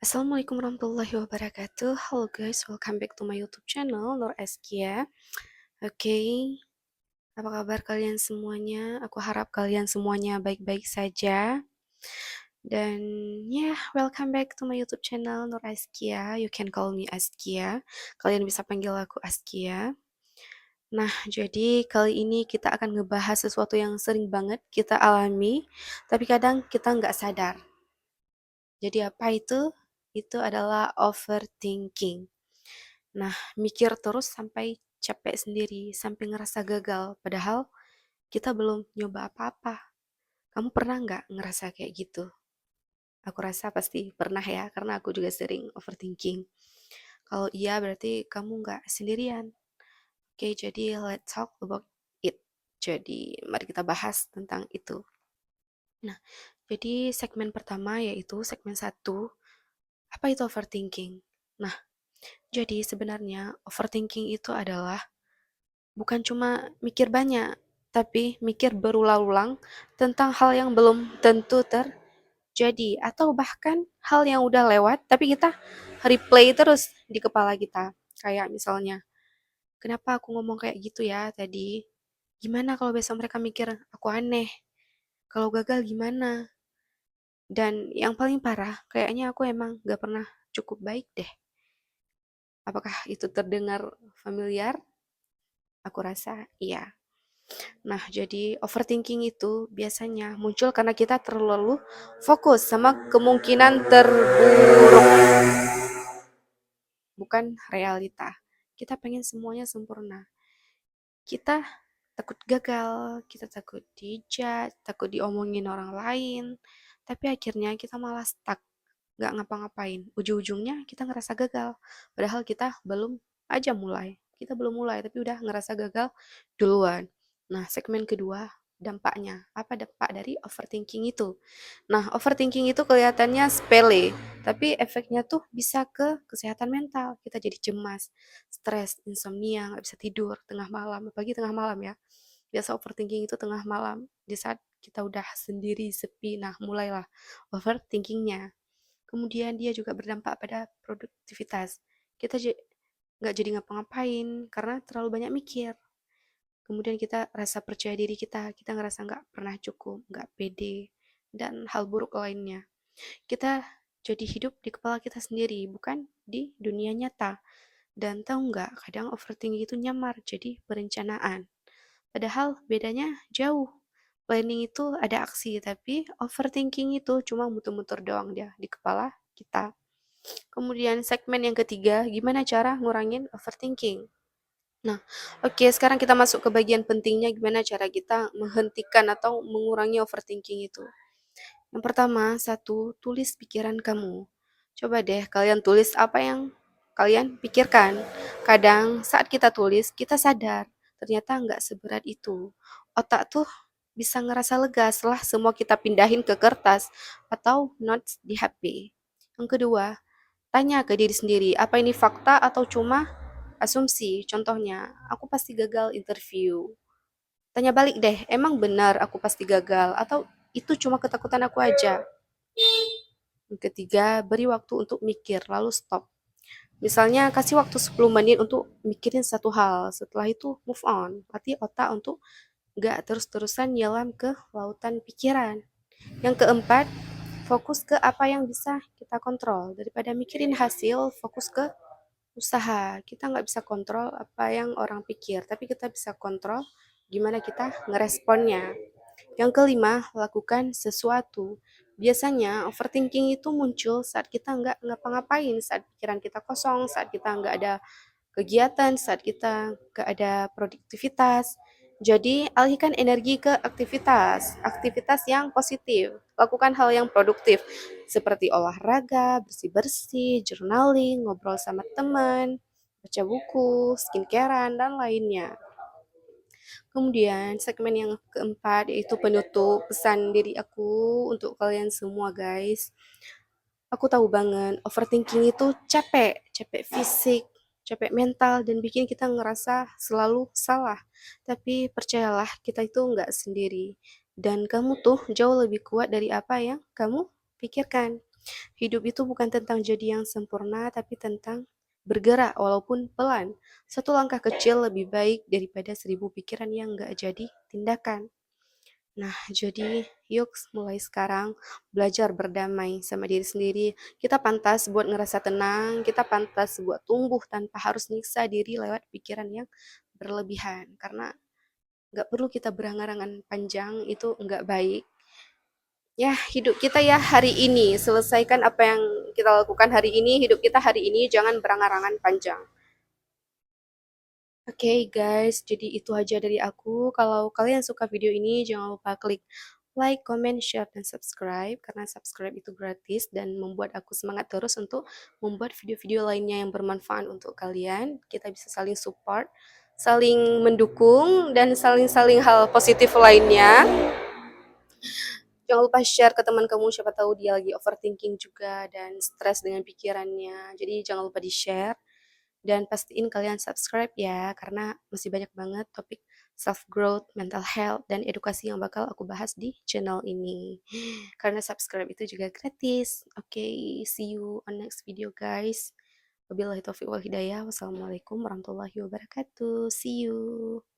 Assalamualaikum warahmatullahi wabarakatuh. Halo guys, welcome back to my YouTube channel Nur Askia. Oke, apa kabar kalian semuanya? Aku harap kalian semuanya baik-baik saja. Dan welcome back to my YouTube channel Nur Askia. You can call me Askia. Kalian bisa panggil aku Askia. Nah, jadi kali ini kita akan ngebahas sesuatu yang sering banget kita alami, tapi kadang kita nggak sadar. Jadi apa itu? Itu adalah overthinking. Nah, mikir terus sampai capek sendiri, sampai ngerasa gagal. Padahal kita belum nyoba apa-apa. Kamu pernah nggak ngerasa kayak gitu? Aku rasa pasti pernah ya, karena aku juga sering overthinking. Kalau iya berarti kamu nggak sendirian. Oke, jadi let's talk about it. Jadi mari kita bahas tentang itu. Nah, jadi segmen pertama yaitu segmen satu. Apa itu overthinking? Nah, jadi sebenarnya overthinking itu adalah bukan cuma mikir banyak, tapi mikir berulang-ulang tentang hal yang belum tentu terjadi atau bahkan hal yang udah lewat tapi kita replay terus di kepala kita. Kayak misalnya, kenapa aku ngomong kayak gitu ya tadi? Gimana kalau besok mereka mikir aku aneh? Kalau gagal gimana? Dan yang paling parah, kayaknya aku emang gak pernah cukup baik deh. Apakah itu terdengar familiar? Aku rasa iya. Nah, jadi overthinking itu biasanya muncul karena kita terlalu fokus sama kemungkinan terburuk, bukan realita. Kita pengen semuanya sempurna. Kita takut gagal, kita takut dijudge, takut diomongin orang lain. Tapi akhirnya kita malah stuck, nggak ngapa-ngapain. Ujung-ujungnya kita ngerasa gagal. Padahal kita belum aja mulai. Kita belum mulai, tapi udah ngerasa gagal duluan. Nah, segmen kedua, dampaknya. Apa dampak dari overthinking itu? Nah, overthinking itu kelihatannya sepele, tapi efeknya tuh bisa ke kesehatan mental. Kita jadi cemas, stres, insomnia, nggak bisa tidur tengah malam, apalagi tengah malam ya. Biasa overthinking itu tengah malam, di saat kita udah sendiri, sepi, nah mulailah overthinkingnya. Kemudian dia juga berdampak pada produktivitas. Kita nggak jadi ngapa-ngapain karena terlalu banyak mikir. Kemudian kita rasa percaya diri kita ngerasa nggak pernah cukup, nggak pede, dan hal buruk lainnya. Kita jadi hidup di kepala kita sendiri, bukan di dunia nyata. Dan tahu nggak, kadang overthinking itu nyamar jadi perencanaan. Padahal bedanya jauh. Planning itu ada aksi, tapi overthinking itu cuma muter-muter doang dia di kepala kita. Kemudian segmen yang ketiga, gimana cara ngurangin overthinking? Nah, oke, sekarang kita masuk ke bagian pentingnya gimana cara kita menghentikan atau mengurangi overthinking itu. Yang pertama, satu, tulis pikiran kamu. Coba deh kalian tulis apa yang kalian pikirkan. Kadang saat kita tulis, kita sadar ternyata nggak seberat itu. Otak tuh bisa ngerasa lega setelah semua kita pindahin ke kertas atau notes di HP. Yang kedua, tanya ke diri sendiri, apa ini fakta atau cuma asumsi? Contohnya, aku pasti gagal interview. Tanya balik deh, emang benar aku pasti gagal atau itu cuma ketakutan aku aja? Yang ketiga, beri waktu untuk mikir, lalu stop. Misalnya kasih waktu 10 menit untuk mikirin satu hal, setelah itu move on. Latih otak untuk gak terus-terusan nyelam ke lautan pikiran. Yang keempat, fokus ke apa yang bisa kita kontrol. Daripada mikirin hasil, fokus ke usaha. Kita nggak bisa kontrol apa yang orang pikir, tapi kita bisa kontrol gimana kita ngeresponnya. Yang kelima, lakukan sesuatu. Biasanya overthinking itu muncul saat kita nggak ngapa-ngapain, saat pikiran kita kosong, saat kita nggak ada kegiatan, saat kita nggak ada produktivitas. Jadi, alihkan energi ke aktivitas, aktivitas yang positif. Lakukan hal yang produktif, seperti olahraga, bersih-bersih, journaling, ngobrol sama teman, baca buku, skincarean, dan lainnya. Kemudian segmen yang keempat yaitu penutup pesan diri aku untuk kalian semua guys. Aku tahu banget overthinking itu capek, capek fisik, capek mental dan bikin kita ngerasa selalu salah. Tapi percayalah kita itu nggak sendiri dan kamu tuh jauh lebih kuat dari apa yang kamu pikirkan. Hidup itu bukan tentang jadi yang sempurna, tapi tentang bergerak walaupun pelan. Satu langkah kecil lebih baik daripada 1000 pikiran yang nggak jadi tindakan. Nah, jadi yuk mulai sekarang belajar berdamai sama diri sendiri. Kita pantas buat ngerasa tenang, kita pantas buat tumbuh tanpa harus nyiksa diri lewat pikiran yang berlebihan. Karena nggak perlu kita berangan-angan panjang, itu nggak baik. Ya, hidup kita ya hari ini. Selesaikan apa yang kita lakukan hari ini, hidup kita hari ini, jangan berangan-angan panjang. Oke guys, jadi itu aja dari aku. Kalau kalian suka video ini, jangan lupa klik like, comment, share, dan subscribe. Karena subscribe itu gratis dan membuat aku semangat terus untuk membuat video-video lainnya yang bermanfaat untuk kalian. Kita bisa saling support, saling mendukung, dan saling-saling hal positif lainnya. Jangan lupa share ke teman kamu, siapa tahu dia lagi overthinking juga dan stres dengan pikirannya. Jadi jangan lupa di-share dan pastiin kalian subscribe ya, karena masih banyak banget topik self growth, mental health, dan edukasi yang bakal aku bahas di channel ini. Karena subscribe itu juga gratis. Oke, see you on next video guys. Wabillahi taufiq wal hidayah. Wassalamualaikum warahmatullahi wabarakatuh. See you.